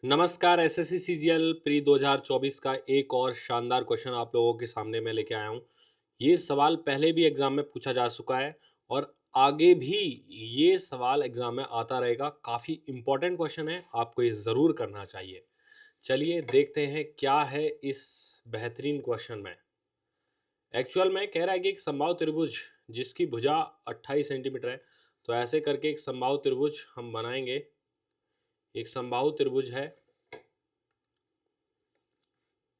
नमस्कार। SSC CGL pre 2024 का एक और शानदार क्वेश्चन आप लोगों के सामने मैं लेके आया हूँ। ये सवाल पहले भी एग्जाम में पूछा जा चुका है और आगे भी ये सवाल एग्जाम में आता रहेगा। काफ़ी इंपॉर्टेंट क्वेश्चन है, आपको ये ज़रूर करना चाहिए। चलिए देखते हैं क्या है इस बेहतरीन क्वेश्चन में। एक्चुअल में कह रहा है कि एक समबाहु त्रिभुज जिसकी भुजा 28 सेंटीमीटर है, तो ऐसे करके एक समबाहु त्रिभुज हम बनाएंगे। एक समबाहु त्रिभुज है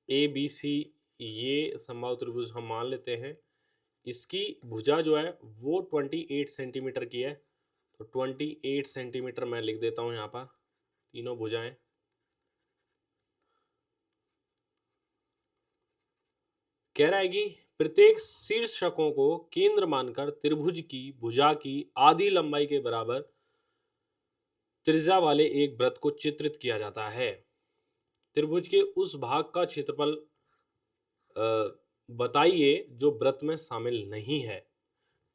ए बी सी, ये समबाहु त्रिभुज हम मान लेते हैं। इसकी भुजा जो है वो 28 सेंटीमीटर की है, तो 28 सेंटीमीटर मैं लिख देता हूँ यहाँ पर तीनों भुजाएं। कह रहा है कि प्रत्येक शीर्षकों को केंद्र मानकर त्रिभुज की भुजा की आधी लंबाई के बराबर त्रिज्या वाले एक वृत्त को चित्रित किया जाता है। त्रिभुज के उस भाग का क्षेत्रफल बताइए जो वृत्त में शामिल नहीं है।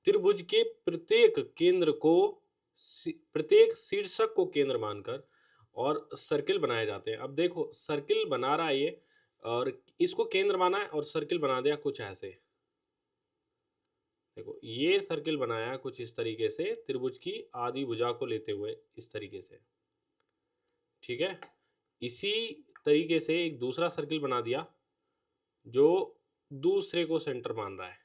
त्रिभुज के प्रत्येक शीर्षक को केंद्र मानकर और सर्किल बनाए जाते हैं। अब देखो सर्किल बना रहा है ये, और इसको केंद्र माना है और सर्किल बना दिया कुछ ऐसे। देखो ये सर्किल बनाया कुछ इस तरीके से, त्रिभुज की आधी भुजा को लेते हुए इस तरीके से, ठीक है। इसी तरीके से एक दूसरा सर्किल बना दिया जो दूसरे को सेंटर मान रहा है,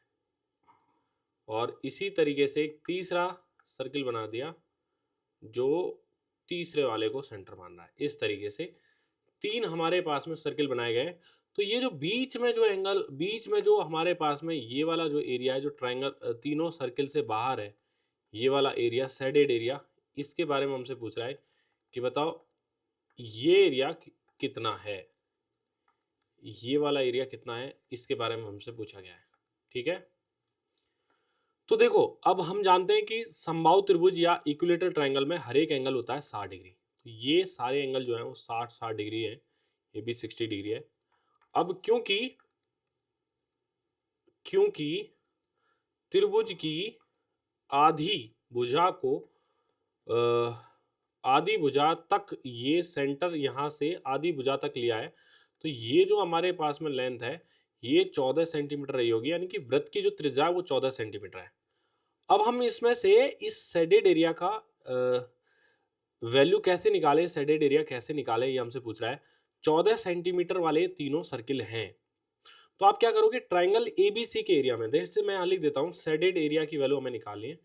और इसी तरीके से एक तीसरा सर्किल बना दिया जो तीसरे वाले को सेंटर मान रहा है। इस तरीके से तीन हमारे पास में सर्किल बनाए गए। तो ये जो बीच में जो एंगल, बीच में जो हमारे पास में ये वाला जो एरिया है जो ट्रायंगल तीनों सर्किल से बाहर है, ये वाला एरिया शेडेड एरिया, इसके बारे में हमसे पूछ रहा है कि बताओ ये एरिया कितना है, ये वाला एरिया कितना है, इसके बारे में हमसे पूछा गया है, ठीक है। तो देखो अब हम जानते हैं कि समबाहु त्रिभुज या इक्विलेटरल ट्रायंगल में हर एक एंगल होता है 60 डिग्री। तो ये सारे एंगल जो है वो 60 डिग्री है, ये भी 60 डिग्री है। अब क्योंकि क्योंकि त्रिभुज की आधी भुजा को आधी भुजा तक, ये सेंटर यहां से आधी भुजा तक लिया है, तो ये जो हमारे पास में लेंथ है ये 14 सेंटीमीटर रही होगी, यानी कि वृत्त की जो त्रिज्या है वो 14 सेंटीमीटर है। अब हम इसमें से इस शेडेड एरिया का वैल्यू कैसे निकाले, शेडेड एरिया कैसे निकाले, ये हमसे पूछ रहा है। 14 सेंटीमीटर वाले तीनों सर्किल हैं, तो आप क्या करोगे, ट्राइंगल एबीसी के एरिया में, जैसे मैं यहां लिख देता हूं शेडेड एरिया की वैल्यू हमें निकालनी है।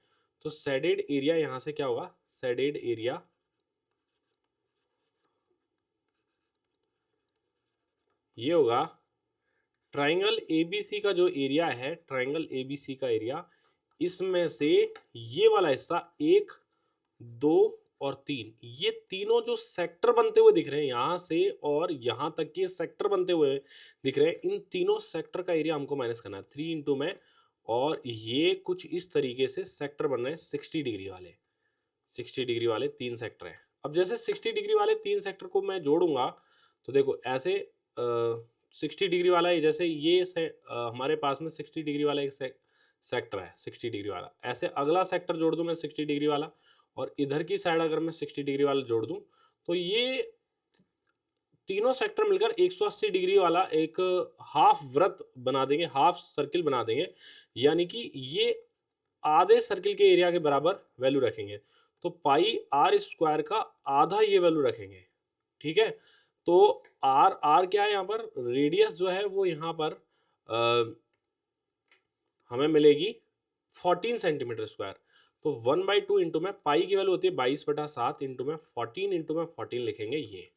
तो शेडेड एरिया यहां से क्या होगा, शेडेड एरिया ये होगा ट्राइंगल एबीसी का जो एरिया है, ट्राइंगल एबीसी का एरिया, इसमें से ये वाला हिस्सा 1, 2 और 3, ये तीनों जो सेक्टर बनते हुए दिख रहे हैं यहां से और यहां तक के सेक्टर बनते हुए दिख रहे हैं, इन तीनों सेक्टर का एरिया हमको माइनस करना है 3 इंटू में, और ये कुछ इस तरीके से सेक्टर बन रहे हैं 60 डिग्री वाले, 60 डिग्री वाले तीन सेक्टर हैं। अब जैसे 60 डिग्री वाले तीन सेक्टर को मैं जोड़ूंगा, तो देखो ऐसे 60 डिग्री वाला है, जैसे ये हमारे पास में 60 डिग्री वाला एक सेक्टर है 60 डिग्री वाला, ऐसे अगला सेक्टर जोड़ दूं मैं 60 डिग्री वाला, और इधर की साइड अगर मैं 60 डिग्री वाला जोड़ दूं, तो ये तीनों सेक्टर मिलकर 180 डिग्री वाला एक हाफ वृत्त बना देंगे, हाफ सर्किल बना देंगे, यानी कि ये आधे सर्किल के एरिया के बराबर वैल्यू रखेंगे। तो पाई आर स्क्वायर का आधा ये वैल्यू रखेंगे, ठीक है। तो आर आर क्या है, यहाँ पर रेडियस जो है वो यहाँ पर हमें मिलेगी 14 सेंटीमीटर स्क्वायर। तो 1/2 इंटू में पाई की वैल्यू होती है 22/7 इंटू में 14 इंटू में 14 लिखेंगे ये,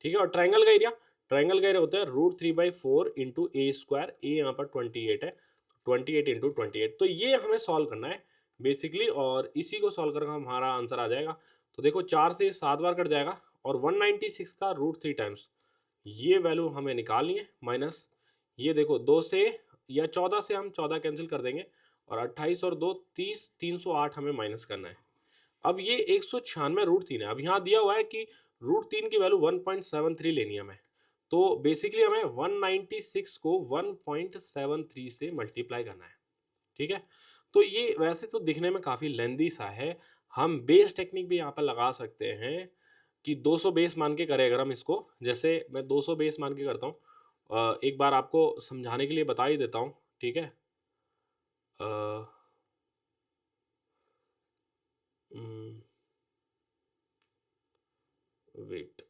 ठीक है। और ट्राइंगल का एरिया, ट्राइंगल का एरिया होता है √3/4 इंटू ए स्क्वायर, ए यहाँ पर 28 है, 28 इंटू 28, तो ये हमें सॉल्व करना है बेसिकली, और इसी को सॉल्व करके हमारा आंसर आ जाएगा। तो देखो 4 से 7 बार कट जाएगा, और 196 का √3 टाइम्स ये वैल्यू हमें निकालनी है, माइनस ये देखो 2 से या 14 से हम 14 कैंसिल कर देंगे, और 28 और 2 30, 308 हमें माइनस करना है। अब ये 196 √3 है, अब यहाँ दिया हुआ है कि √3 की वैल्यू 1.73 लेनी है हमें, तो बेसिकली हमें 196 को 1.73 से मल्टीप्लाई करना है, ठीक है। तो ये वैसे तो दिखने में काफ़ी लेंदी सा है, हम बेस टेक्निक भी यहाँ पर लगा सकते हैं कि 200 बेस मान के करें अगर हम इसको, जैसे मैं 200 बेस मान के करता हूँ, एक बार आपको समझाने के लिए बता ही देता हूँ, ठीक है। वेट,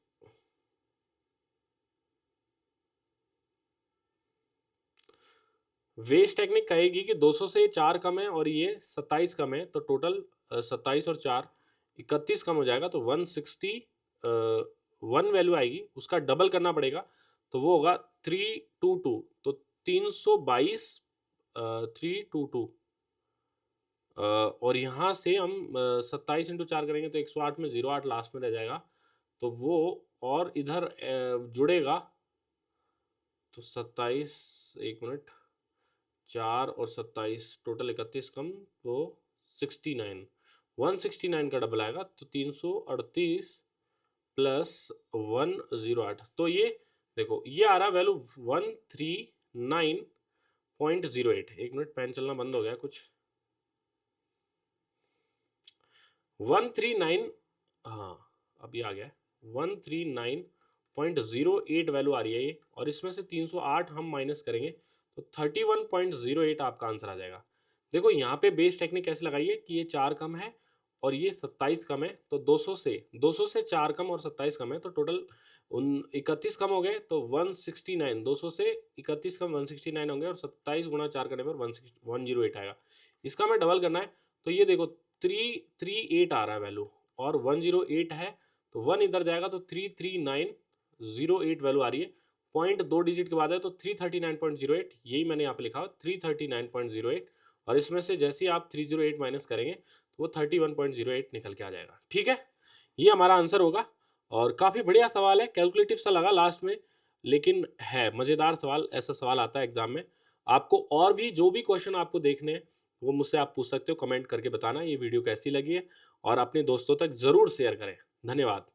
वेज टेक्निक कहेगी कि 200 से 4 कम है और ये 27 कम है, तो टोटल 27 और 4 31 कम हो जाएगा, तो 161 वैल्यू आएगी, उसका डबल करना पड़ेगा, तो वो होगा 322, तो 322 322, और यहाँ से हम 27 इंटू 4 करेंगे तो 108 में 08 लास्ट में रह जाएगा, तो वो और इधर जुड़ेगा, तो 27, एक मिनट, 4 और 27 टोटल 31 कम, तो 69, 169 का डबल आएगा, तो 338 प्लस 108, तो ये देखो ये आ रहा वैल्यू 139.08। एक मिनट, पेन चलना बंद हो गया कुछ, 139, हाँ अभी आ गया, 139.08 वैल्यू आ रही है ये, और इसमें से 308 हम माइनस करेंगे तो 31.08 आपका आंसर आ जाएगा। देखो यहाँ पे बेस टेक्निक कैसे लगाई है कि ये 4 कम है और ये 27 कम है, तो 200 से 4 कम और 27 कम है, तो टोटल 31 कम हो गए, तो 169, 200 से 31 कम 169 होंगे, और 27 गुणा 4 करने पर 108 आएगा। इसका मैं डबल करना है, तो ये देखो 338 आ रहा है वैल्यू, और 108 है, तो 1 इधर जाएगा, तो 33908 वैल्यू आ रही है, पॉइंट 2 डिजिट के बाद है, तो 339.08, यही मैंने यहाँ पे लिखा 339.08, और इसमें से जैसे ही आप 308 माइनस करेंगे तो वो 31.08 निकल के आ जाएगा। ठीक है, ये हमारा आंसर होगा, और काफ़ी बढ़िया सवाल है, कैलकुलेटिव सा लगा लास्ट में, लेकिन है मज़ेदार सवाल, ऐसा सवाल आता है एग्जाम में। आपको और भी जो भी क्वेश्चन आपको देखने हैं वो मुझसे आप पूछ सकते हो, कमेंट करके बताना ये वीडियो कैसी लगी है, और अपने दोस्तों तक ज़रूर शेयर करें। धन्यवाद।